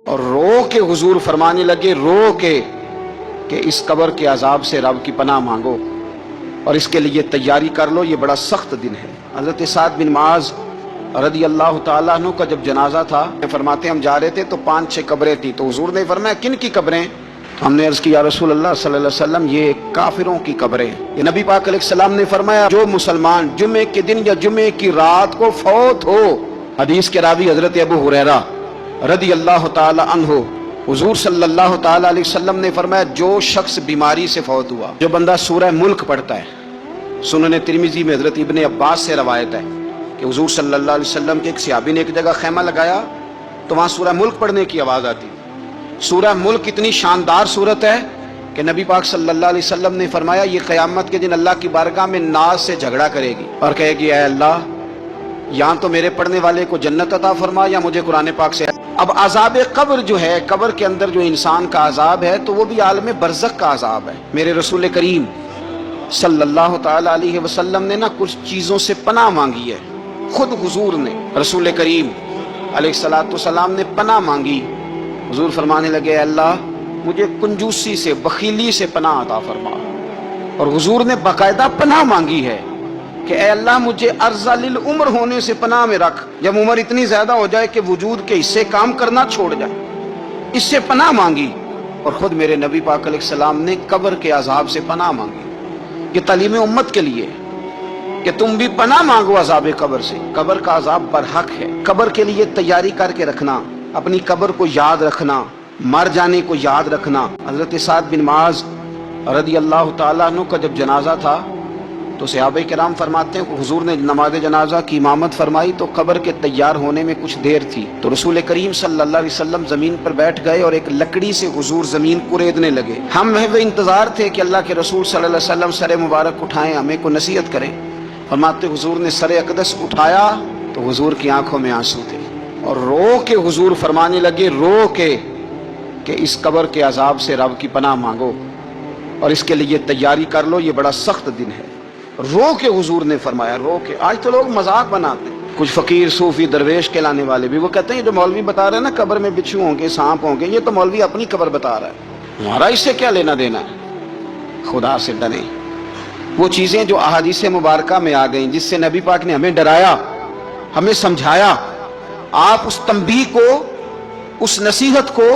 اور رو کے حضور فرمانے لگے، رو کے کہ اس قبر کے عذاب سے رب کی پناہ مانگو اور اس کے لیے تیاری کر لو، یہ بڑا سخت دن ہے۔ حضرت سعد بن معاذ رضی اللہ تعالیٰ عنہ کا جب جنازہ تھا، فرماتے ہم جا رہے تھے تو 5-6 قبریں تھیں، تو حضور نے فرمایا کن کی قبریں؟ ہم نے عرض کی یا رسول اللہ صلی اللہ علیہ وسلم یہ کافروں کی قبریں۔ یہ نبی پاک علیہ السلام نے فرمایا جو مسلمان جمعے کے دن یا جمعے کی رات کو فوت ہو، حدیث کے راوی حضرت ابو ہریرہ رضی اللہ تعالی عنہ، حضور صلی اللہ تعالی علیہ وسلم نے فرمایا جو شخص بیماری سے فوت ہوا، جو بندہ سورہ ملک پڑھتا ہے، سنن ترمذی میں حضرت ابن عباس سے روایت ہے کہ حضور صلی اللہ علیہ وسلم کے ایک صحابی نے ایک جگہ خیمہ لگایا تو وہاں سورہ ملک پڑھنے کی آواز آتی۔ سورہ ملک اتنی شاندار صورت ہے کہ نبی پاک صلی اللہ علیہ وسلم نے فرمایا یہ قیامت کے دن اللہ کی بارگاہ میں ناز سے جھگڑا کرے گی اور کہے گی اے اللہ یہاں تو میرے پڑھنے والے کو جنت عطا فرما یا مجھے قرآن پاک سے۔ اب عذاب قبر جو ہے، قبر کے اندر جو انسان کا عذاب ہے تو وہ بھی عالم برزخ کا عذاب ہے۔ میرے رسول کریم صلی اللہ تعالی علیہ وسلم نے کچھ چیزوں سے پناہ مانگی ہے، خود حضور نے، رسول کریم علیہ الصلوۃ والسلام نے پناہ مانگی۔ حضور فرمانے لگے اے اللہ مجھے کنجوسی سے، بخیلی سے پناہ عطا فرما، اور حضور نے باقاعدہ پناہ مانگی ہے کہ اے اللہ مجھے ارذل العمر ہونے سے پناہ میں رکھ، جب عمر اتنی زیادہ ہو جائے کہ وجود کے حصے کام کرنا چھوڑ جائے، اس سے پناہ مانگی۔ اور خود میرے نبی پاک علیہ السلام نے قبر کے عذاب سے پناہ مانگی۔ یہ تعلیم امت کے لیے کہ تم بھی پناہ مانگو عذاب قبر سے۔ قبر کا عذاب برحق ہے، قبر کے لیے تیاری کر کے رکھنا، اپنی قبر کو یاد رکھنا، مر جانے کو یاد رکھنا۔ حضرت سعد بن معاذ رضی اللہ تعالیٰ عنہ کا جب جنازہ تھا تو صحابہ کرام فرماتے ہیں کہ حضور نے نماز جنازہ کی امامت فرمائی تو قبر کے تیار ہونے میں کچھ دیر تھی، تو رسول کریم صلی اللہ علیہ وسلم زمین پر بیٹھ گئے اور ایک لکڑی سے حضور زمین کوریدنے لگے۔ ہم وہ انتظار تھے کہ اللہ کے رسول صلی اللہ علیہ وسلم سر مبارک اٹھائیں، ہمیں کو نصیحت کریں۔ فرماتے حضور نے سر اقدس اٹھایا تو حضور کی آنکھوں میں آنسو تھے، اور رو کے حضور فرمانے لگے، رو کے کہ اس قبر کے عذاب سے رب کی پناہ مانگو اور اس کے لیے تیاری کر لو، یہ بڑا سخت دن ہے۔ رو کے حضور نے فرمایا، رو کے۔ آج تو لوگ مذاق بناتے ہیں، کچھ فقیر صوفی درویش کہلانے والے بھی، وہ کہتے ہیں جو مولوی بتا رہے ہیں نا قبر میں بچھو ہوں گے، سانپ ہوں گے، یہ تو مولوی اپنی قبر بتا رہا ہے، ہمارا اس سے کیا لینا دینا ہے۔ خدا سے ڈریں۔ وہ چیزیں جو احادیث مبارکہ میں آ گئیں، جس سے نبی پاک نے ہمیں ڈرایا، ہمیں سمجھایا، آپ اس تنبیہ کو، اس نصیحت کو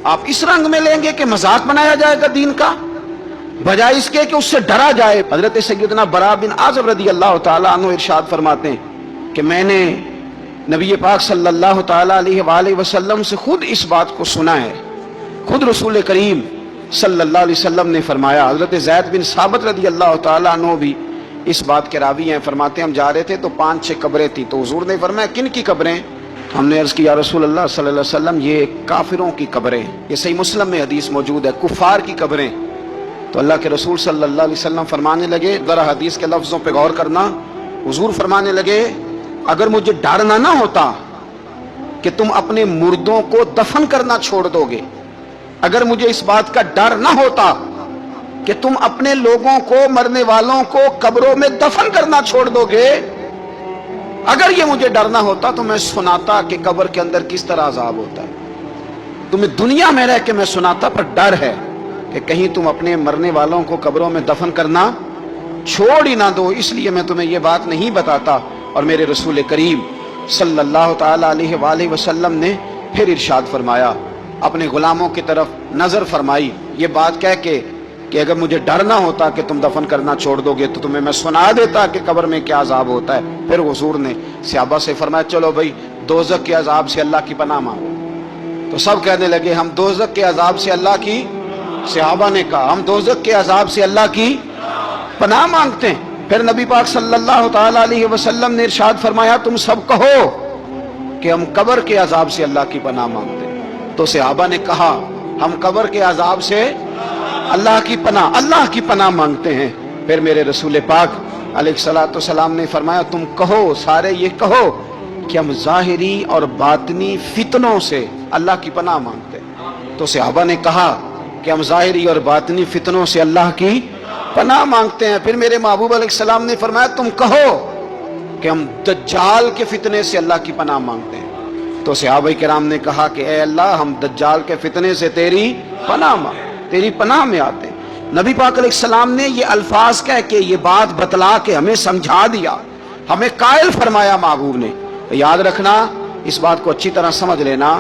آپ اس رنگ میں لیں گے کہ مذاق بنایا جائے گا دین کا، بجائے اس کے کہ اس سے ڈرا جائے۔ حضرت سیدنا براء بن عازب رضی اللہ تعالیٰ عنہ ارشاد فرماتے ہیں کہ میں نے نبی پاک صلی اللہ تعالیٰ علیہ وآلہ وسلم سے خود اس بات کو سنا ہے، خود رسول کریم صلی اللہ علیہ وسلم نے فرمایا۔ حضرت زید بن ثابت رضی اللہ تعالیٰ عنہ بھی اس بات کے راوی ہیں، فرماتے ہیں ہم جا رہے تھے تو 5-6 قبریں تھیں، تو حضور نے فرمایا کن کی قبریں؟ ہم نے عرض کیا رسول اللہ صلی اللہ علیہ وسلم یہ کافروں کی قبریں، یہ صحیح مسلم میں حدیث موجود ہے، کفار کی قبریں۔ تو اللہ کے رسول صلی اللہ علیہ وسلم فرمانے لگے، ذرا حدیث کے لفظوں پہ غور کرنا، حضور فرمانے لگے اگر مجھے ڈر نہ ہوتا کہ تم اپنے مردوں کو دفن کرنا چھوڑ دو گے، اگر مجھے اس بات کا ڈر نہ ہوتا کہ تم اپنے لوگوں کو، مرنے والوں کو قبروں میں دفن کرنا چھوڑ دو گے، اگر یہ مجھے ڈر نہ ہوتا تو میں سناتا کہ قبر کے اندر کس طرح عذاب ہوتا ہے، تمہیں دنیا میں رہ کے میں سناتا، پر ڈر ہے کہ کہیں تم اپنے مرنے والوں کو قبروں میں دفن کرنا چھوڑ ہی نہ دو، اس لیے میں تمہیں یہ بات نہیں بتاتا۔ اور میرے رسول کریم صلی اللہ تعالی علیہ وآلہ وسلم نے پھر ارشاد فرمایا، اپنے غلاموں کی طرف نظر فرمائی، یہ بات کہہ کے کہ اگر مجھے ڈر نہ ہوتا کہ تم دفن کرنا چھوڑ دو گے تو تمہیں میں سنا دیتا کہ قبر میں کیا عذاب ہوتا ہے۔ پھر حضور نے صحابہ سے فرمایا چلو بھائی دوزخ کے عذاب سے اللہ کی پناہ مانگو، تو سب کہنے لگے ہم دوزخ کے عذاب سے اللہ کی، صحابہ نے کہا ہم دوزخ کے عذاب سے اللہ کی پناہ مانگتے ہیں۔ پھر نبی پاک صلی اللہ تعالی علیہ وسلم نے ارشاد فرمایا تم سب کہو کہ ہم قبر کے عذاب سے اللہ کی پناہ مانگتے ہیں، تو صحابہ نے کہا ہم قبر کے عذاب سے اللہ کی پناہ مانگتے ہیں۔ پھر میرے رسول پاک علیہ الصلوۃ والسلام نے فرمایا تم کہو، سارے یہ کہو کہ ہم ظاہری اور باطنی فتنوں سے اللہ کی پناہ مانگتے ہیں۔ تو صحابہ نے کہا کہ ہم ظاہری اور باطنی فتنوں سے اللہ کی پناہ مانگتے ہیں۔ پھر میرے محبوب علیہ السلام نے فرمایا تم کہو کہ ہم دجال کے فتنے سے اللہ کی پناہ مانگتے ہیں۔ تو صحابہ کرام نے کہا کہ اے اللہ ہم دجال کے فتنے سے تیری پناہ میں آتے. نبی پاک علیہ السلام نے یہ الفاظ کہہ کے یہ بات بتلا کے ہمیں سمجھا دیا, ہمیں قائل فرمایا محبوب نے. یاد رکھنا, اس بات کو اچھی طرح سمجھ لینا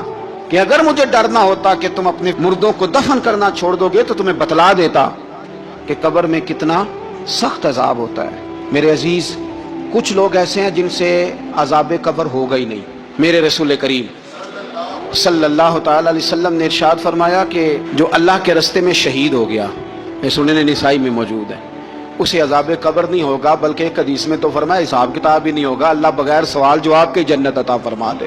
کہ اگر مجھے ڈرنا ہوتا کہ تم اپنے مردوں کو دفن کرنا چھوڑ دو گے تو تمہیں بتلا دیتا کہ قبر میں کتنا سخت عذاب ہوتا ہے. میرے عزیز, کچھ لوگ ایسے ہیں جن سے عذاب قبر ہوگا ہی نہیں. میرے رسول کریم صلی اللہ تعالی علیہ وسلم نے ارشاد فرمایا کہ جو اللہ کے رستے میں شہید ہو گیا, یہ سنن نسائی میں موجود ہے, اسے عذاب قبر نہیں ہوگا, بلکہ ایک حدیث میں تو فرمایا حساب کتاب ہی نہیں ہوگا, اللہ بغیر سوال جواب کے جنت عطا فرما دے.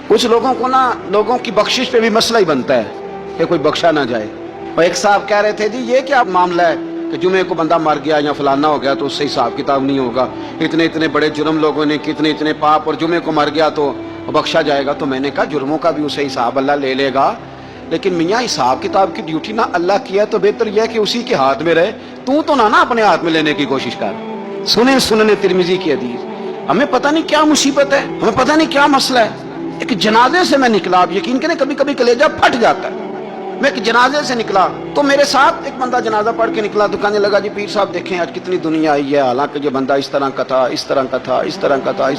کچھ لوگوں کو نا لوگوں کی بخشش پہ بھی مسئلہ ہی بنتا ہے کہ کوئی بخشا نہ جائے. اور ایک صاحب کہہ رہے تھے جی یہ کیا معاملہ ہے کہ جمعے کو بندہ مر گیا یا فلانا ہو گیا تو اس سے حساب کتاب نہیں ہوگا, اتنے بڑے جرم لوگوں نے کتنے پاپ, اور جمعے کو مر گیا تو بخشا جائے گا. تو میں نے کہا جرموں کا بھی اسے حساب اللہ لے لے گا, لیکن میاں حساب کتاب کی ڈیوٹی نہ اللہ کی ہے تو بہتر یہ ہے کہ اسی کے ہاتھ میں رہے, تو نہ اپنے ہاتھ میں لینے کی کوشش کر. سنن ترمذی کی حدیث. ہمیں پتہ نہیں کیا مصیبت ہے, ہمیں پتہ نہیں کیا مسئلہ ہے. ایک جنازے سے میں نکلا, آپ یقین کریں کبھی کبھی کلیجہ پھٹ جاتا ہے. میں ایک جنازے سے نکلا تو میرے ساتھ ایک بندہ جنازہ پڑھ کے نکلا, تو کہنے لگا جی پیر صاحب دیکھیں آج کتنی دنیا آئی ہے, حالانکہ یہ بندہ اس طرح کا تھا, اس طرح کا تھا, اس طرح کا تھا.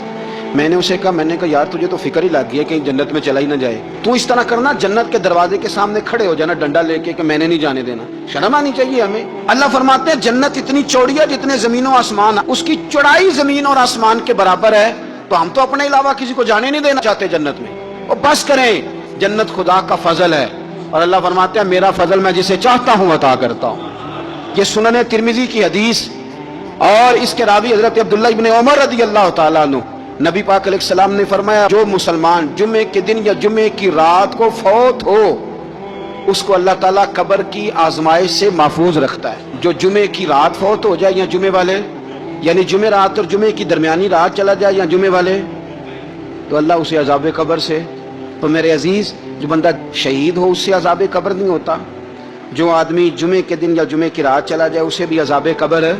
میں نے اسے کہا یار تجھے تو فکر ہی لگ گئی ہے کہیں جنت میں چلا ہی نہ جائے. تو اس طرح کرنا, جنت کے دروازے کے سامنے کھڑے ہو جانا ڈنڈا لے کے کہ میں نے نہیں جانے دینا. شرم آنی چاہیے ہمیں. اللہ فرماتے ہیں جنت اتنی چوڑی ہے جتنے زمین و آسمان, اس کی چوڑائی زمین اور آسمان کے برابر ہے, تو ہم تو اپنے علاوہ کسی کو جانے نہیں دینا چاہتے جنت میں. اور بس کریں, جنت خدا کا فضل ہے, اور اللہ فرماتے ہیں میرا فضل میں جسے چاہتا ہوں عطا کرتا ہوں. یہ سنن ترمذی کی حدیث, اور اس کے راوی حضرت عبداللہ ابن عمر رضی اللہ تعالیٰ عنہ. نبی پاک علیہ السلام نے فرمایا جو مسلمان جمعے کے دن یا جمعے کی رات کو فوت ہو, اس کو اللہ تعالیٰ قبر کی آزمائش سے محفوظ رکھتا ہے. جو جمعے کی رات فوت ہو جائے یا جمعے والے, یعنی جمعے رات اور جمعے کی درمیانی رات چلا جائے یا جمعے والے, تو اللہ اسے عذاب قبر سے. تو میرے عزیز, جو بندہ شہید ہو اس سے عذاب قبر نہیں ہوتا, جو آدمی جمعے کے دن یا جمعے کی رات چلا جائے اسے بھی عذاب قبر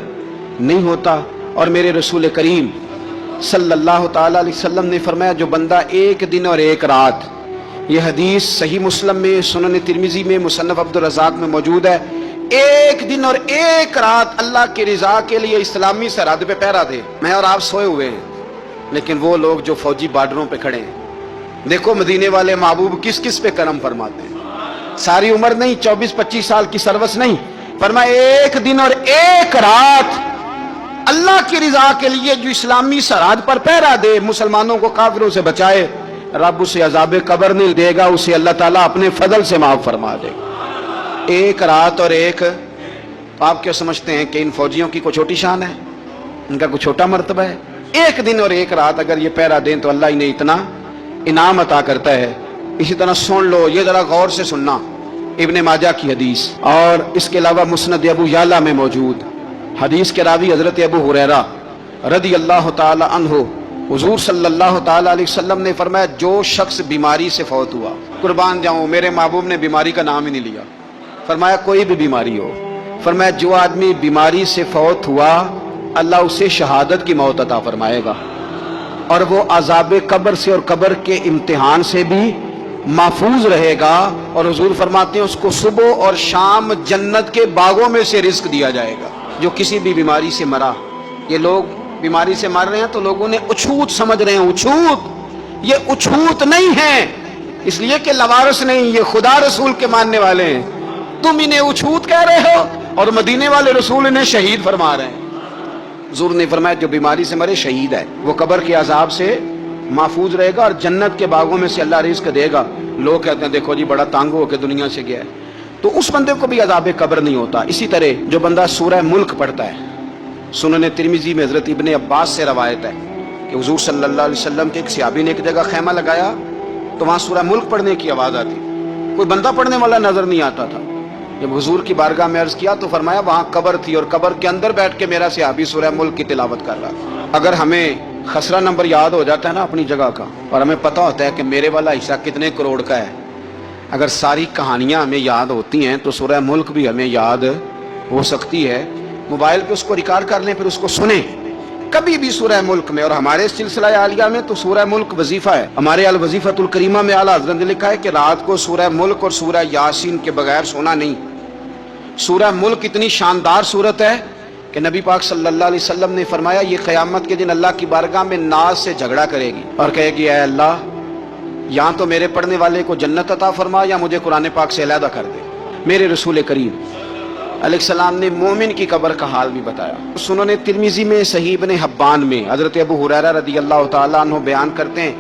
نہیں ہوتا. اور میرے رسول کریم صلی اللہ تعالی علیہ وسلم نے فرمایا جو بندہ ایک دن اور ایک رات, یہ حدیث صحیح مسلم میں, سنن ترمذی میں, مصنف عبدالرزاق میں موجود ہے, ایک دن اور ایک رات اللہ کی رضا کے لیے اسلامی سرحد پہ پہرا دے. میں اور آپ سوئے ہوئے ہیں, لیکن وہ لوگ جو فوجی بارڈروں پہ کھڑے ہیں, دیکھو مدینے والے محبوب کس کس پہ کرم فرماتے ہیں. ساری عمر نہیں, 24-25 سال کی سروس نہیں, فرمایا ایک دن اور ایک رات اللہ کی رضا کے لیے جو اسلامی سرحد پر پہرا دے, مسلمانوں کو کافروں سے بچائے, رب اسے عذاب قبر نہیں دے گا, اسے اللہ تعالیٰ اپنے فضل سے معاف فرما دے. ایک رات اور ایک, آپ کیا سمجھتے ہیں کہ ان فوجیوں کی کوئی چھوٹی شان ہے, ان کا کوئی چھوٹا مرتبہ ہے؟ ایک دن اور ایک رات اگر یہ پہرا دیں تو اللہ انہیں اتنا انعام عطا کرتا ہے. اسی طرح سن لو, یہ ذرا غور سے سننا, ابن ماجہ کی حدیث, اور اس کے علاوہ مسند ابو یعلا میں موجود حدیث کے راوی حضرت ابو ہریرہ رضی اللہ تعالی عنہ, حضور صلی اللہ تعالی علیہ وسلم نے فرمایا جو شخص بیماری سے فوت ہوا, قربان جاؤں میرے محبوب نے بیماری کا نام ہی نہیں لیا, فرمایا کوئی بھی بیماری ہو, فرمایا جو آدمی بیماری سے فوت ہوا اللہ اسے شہادت کی موت عطا فرمائے گا, اور وہ عذاب قبر سے اور قبر کے امتحان سے بھی محفوظ رہے گا. اور حضور فرماتے ہیں اس کو صبح اور شام جنت کے باغوں میں سے رزق دیا جائے گا. جو کسی بھی بیماری سے مرا, یہ لوگ بیماری سے مر رہے ہیں تو لوگوں نے اچھوت سمجھ رہے ہیں, اچھوت, یہ اچھوت نہیں ہے, اس لیے کہ لوارث نہیں, یہ خدا رسول کے ماننے والے ہیں. تم انہیں اچھوت کہہ رہے ہو اور مدینے والے رسول انہیں شہید فرما رہے ہیں. حضور نے فرمایا جو بیماری سے مرے شہید ہے, وہ قبر کے عذاب سے محفوظ رہے گا اور جنت کے باغوں میں سے اللہ رزق دے گا. لوگ کہتے ہیں دیکھو جی بڑا تانگ ہو کے دنیا سے گیا ہے, تو اس بندے کو بھی عذاب قبر نہیں ہوتا. اسی طرح جو بندہ سورہ ملک پڑھتا ہے, سنن ترمذی میں حضرت ابن عباس سے روایت ہے کہ حضور صلی اللہ علیہ وسلم کے ایک صحابی نے ایک جگہ خیمہ لگایا تو وہاں سورہ ملک پڑھنے کی آواز آتی, کوئی بندہ پڑھنے والا نظر نہیں آتا تھا. جب حضور کی بارگاہ میں عرض کیا تو فرمایا وہاں قبر تھی اور قبر کے اندر بیٹھ کے میرا صحابی سورہ ملک کی تلاوت کر رہا تھا. اگر ہمیں خسرہ نمبر یاد ہو جاتا ہے نا اپنی جگہ کا, اور ہمیں پتہ ہوتا ہے کہ میرے والا حصہ کتنے کروڑ کا ہے, اگر ساری کہانیاں ہمیں یاد ہوتی ہیں تو سورہ ملک بھی ہمیں یاد ہو سکتی ہے. موبائل پہ اس کو ریکارڈ کر لیں, پھر اس کو سنیں, کبھی بھی سورہ ملک میں، اور ہمارے سلسلہ عالیہ میں تو سورہ ملک وظیفہ ہے، ہمارے الوظیفۃ الکریمہ میں اعلیٰ حضرت نے لکھا ہے کہ رات کو سورہ ملک اور سورہ یاسین کے بغیر سونا نہیں۔ سورہ ملک اتنی شاندار سورت ہے کہ نبی پاک صلی اللہ علیہ وسلم نے فرمایا یہ قیامت کے دن اللہ کی بارگاہ میں ناز سے جھگڑا کرے گی اور کہے گی اے اللہ، یہاں تو میرے پڑھنے والے کو جنت عطا فرما یا مجھے قرآن پاک سے علیحدہ کر دے۔ میرے رسول کریم علیہ السلام نے مومن کی قبر کا حال بھی بتایا۔ سنن ترمذی میں، صحیح ابن حبان میں حضرت ابو ہریرہ رضی اللہ تعالیٰ عنہ بیان کرتے ہیں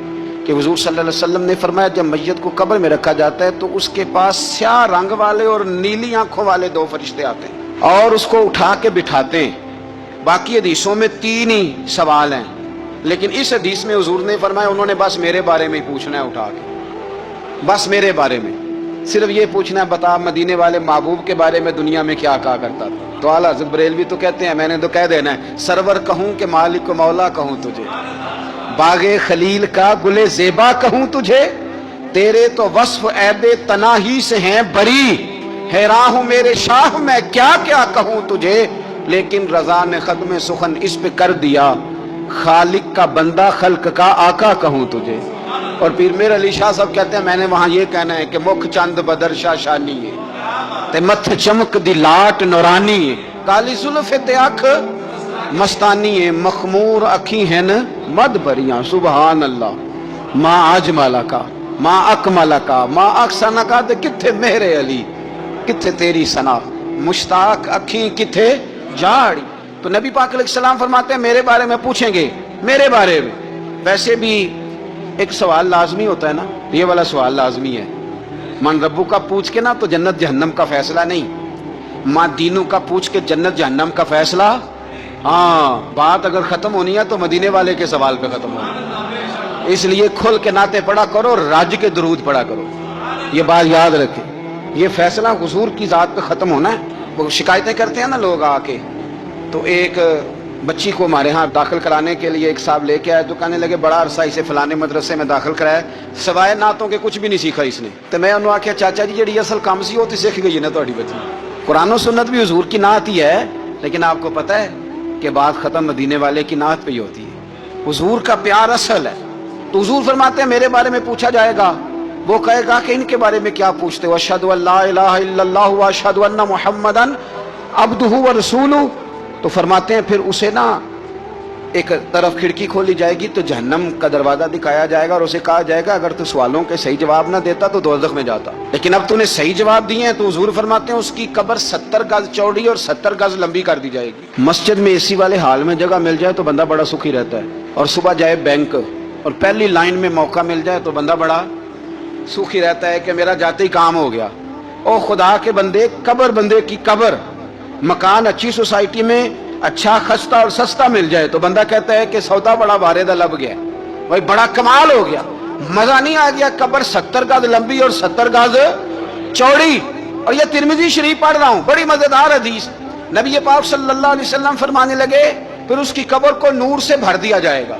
کہ حضور صلی اللہ علیہ وسلم نے فرمایا جب میت کو قبر میں رکھا جاتا ہے تو اس کے پاس سیاہ رنگ والے اور نیلی آنکھوں والے دو فرشتے آتے ہیں اور اس کو اٹھا کے بٹھاتے ہیں۔ باقی حدیثوں میں 3 ہی سوال ہیں، لیکن اس حدیث میں حضور نے فرمایا انہوں نے بس میرے بارے میں ہی پوچھنا ہے، اٹھا کے بس میرے بارے میں صرف یہ پوچھنا ہے بتا مدینے والے محبوب کے بارے میں دنیا میں کیا کہا کرتا تھا۔ تو اعلیٰ حضرت بریلوی تو کہتے ہیں میں نے تو کہہ دینا ہے سرور کہوں کہ مالک و مولا کہوں تجھے، باغ خلیل کا گل زیبا کہوں تجھے، تیرے تو وصف عیب تناہی سے ہیں بری، حیراں ہوں میرے شاہ میں کیا کیا کہوں تجھے، لیکن رضا نے ختم سخن اس پہ کر دیا، خالق کا بندہ خلق کا آقا کہوں تجھے۔ اور پیر میر علی شاہ صاحب کہتے ہیں میں نے وہاں یہ کہنا ہے کہ مکھ چند بدر شاہ شانی ہے تے متھ چمک دی لاٹ نورانی ہے، کالی زلف تے اکھ مستانی ہے، مخمور اکھی ہیں مد بریاں، سبحان اللہ، ماں اجمل کا ماں اکمل کا ماں احسن کا، تے کتھے میرے علی کتھے تیری ثنا، مشتاق اکھیں کتھے جاڑی۔ تو نبی پاک علیہ السلام فرماتے ہیں میرے بارے میں پوچھیں گے، میرے بارے میں۔ ویسے بھی ایک سوال لازمی ہوتا ہے نا، یہ والا سوال لازمی ہے، من ربو کا پوچھ کے نا تو جنت جہنم کا فیصلہ نہیں، ماں دینوں کا پوچھ کے جنت جہنم کا فیصلہ۔ ہاں بات اگر ختم ہونی ہے تو مدینے والے کے سوال پہ ختم ہونی، اس لیے کھل کے نعتیں پڑھا کرو، راج کے درود پڑھا کرو، یہ بات یاد رکھیں، یہ فیصلہ حضور کی ذات پہ ختم ہونا ہے۔ وہ شکایتیں کرتے ہیں نا لوگ آ کے، تو ایک بچی کو ہمارے ہاں داخل کرانے کے لیے ایک صاحب لے کے آئے تو کہنے لگے بڑا عرصہ اسے فلانے مدرسے میں داخل کرایا، سوائے نعتوں کے کچھ بھی نہیں سیکھا اس نے۔ تو میں انہوں نے آخیا چاچا جی جڑی اصل کام سی وہ تو سیکھ گئی ہے نا تہاڈی بچی، قرآن و سنت بھی حضور کی نعت ہی ہے، لیکن آپ کو پتہ ہے کہ بات ختم مدینے والے کی نعت پہ ہی ہوتی ہے، حضور کا پیار اصل ہے۔ تو حضور فرماتے ہیں میرے بارے میں پوچھا جائے گا، وہ کہے گا کہ ان کے بارے میں کیا پوچھتے ہو، اشہد ان لا الہ الا اللہ واشہد ان محمدن عبدہ ورسولہ۔ تو فرماتے ہیں پھر اسے نا ایک طرف کھڑکی کھولی جائے گی تو جہنم کا دروازہ دکھایا جائے گا اور اسے کہا جائے گا اگر تو سوالوں کے صحیح جواب نہ دیتا تو دوزخ میں جاتا، لیکن اب تو نے صحیح جواب دیے ہیں۔ تو حضور فرماتے ہیں اس کی قبر 70 گز چوڑی اور 70 گز لمبی کر دی جائے گی۔ مسجد میں اے سی والے حال میں جگہ مل جائے تو بندہ بڑا سکھی رہتا ہے، اور صبح جائے بینک اور پہلی لائن میں موقع مل جائے تو بندہ بڑا سکھی رہتا ہے کہ میرا جاتے ہی کام ہو گیا۔ او خدا کے بندے، قبر بندے کی قبر، مکان اچھی سوسائٹی میں اچھا خستہ اور سستا مل جائے تو بندہ کہتا ہے کہ سودا بڑا بارے دا لب گیا، بھائی بڑا کمال ہو گیا، مزہ نہیں آ گیا۔ قبر 70 گز لمبی اور 70 گز چوڑی، اور یہ ترمذی شریف پڑھ رہا ہوں، بڑی مزیدار حدیث۔ نبی پاک صلی اللہ علیہ وسلم فرمانے لگے پھر اس کی قبر کو نور سے بھر دیا جائے گا۔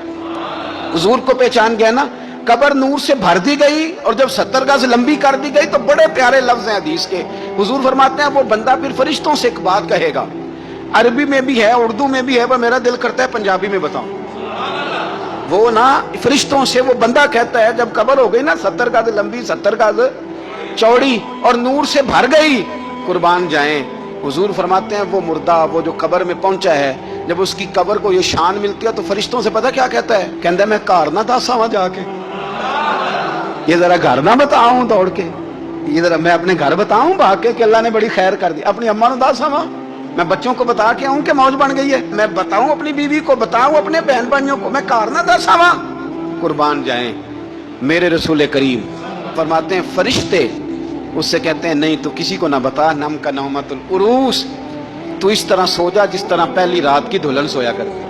حضور کو پہچان گیا نا، قبر نور سے بھر دی گئی اور جب 70 گز لمبی کر دی گئی تو بڑے پیارے لفظ ہیں حدیث کے۔ حضور فرماتے ہیں وہ بندہ پھر فرشتوں سے ایک بات کہے گا، عربی میں بھی ہے اردو میں بھی ہے، پر میرا دل کرتا ہے پنجابی میں بتاؤں۔ وہ نا فرشتوں سے وہ بندہ کہتا ہے جب قبر ہو گئی نا 70 گز لمبی 70 گز چوڑی اور نور سے بھر گئی، قربان جائیں، حضور فرماتے ہیں وہ مردہ وہ جو قبر میں پہنچا ہے جب اس کی قبر کو یہ شان ملتی ہے تو فرشتوں سے پتہ کیا کہتا ہے، کہتا ہے میں گھر نہ دسا وہاں جا کے، یہ ذرا گھر نہ بتاؤں دوڑ کے، یہ ذرا میں اپنے گھر بتاؤں بھاگ کے کہ اللہ نے بڑی خیر کر دی، اپنی اماں نو دسا وہاں، میں بچوں کو بتا کے آؤں کہ موج بن گئی ہے، میں بتاؤں اپنی بیوی کو، بتاؤں اپنے بہن بھائیوں کو، میں کار نہ دسا وہاں۔ قربان جائیں میرے رسول کریم فرماتے ہیں فرشتے اس سے کہتے ہیں نہیں تو کسی کو نہ بتا، نم کا نومت العروس، تو اس طرح سو جا جس طرح پہلی رات کی دلہن سویا کرتی،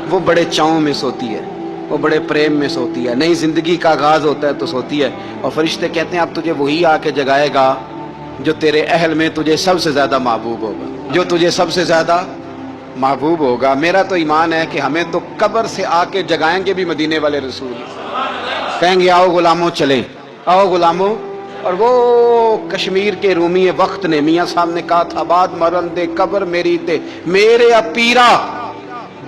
وہ بڑے چاؤں میں سوتی ہے، وہ بڑے پریم میں سوتی ہے، نئی زندگی کا آغاز ہوتا ہے تو سوتی ہے، اور فرشتے کہتے ہیں اب تجھے وہی آ کے جگائے گا جو تیرے اہل میں تجھے سب سے زیادہ محبوب ہوگا، جو تجھے سب سے زیادہ محبوب ہوگا۔ میرا تو ایمان ہے کہ ہمیں تو قبر سے آ کے جگائیں گے بھی مدینے والے رسول، کہیں گے آؤ غلاموں چلیں، آؤ غلاموں۔ اور وہ کشمیر کے رومی وقت نے میاں صاحب نے کہا تھا بعد مرن دے قبر میری تے میرے پیرا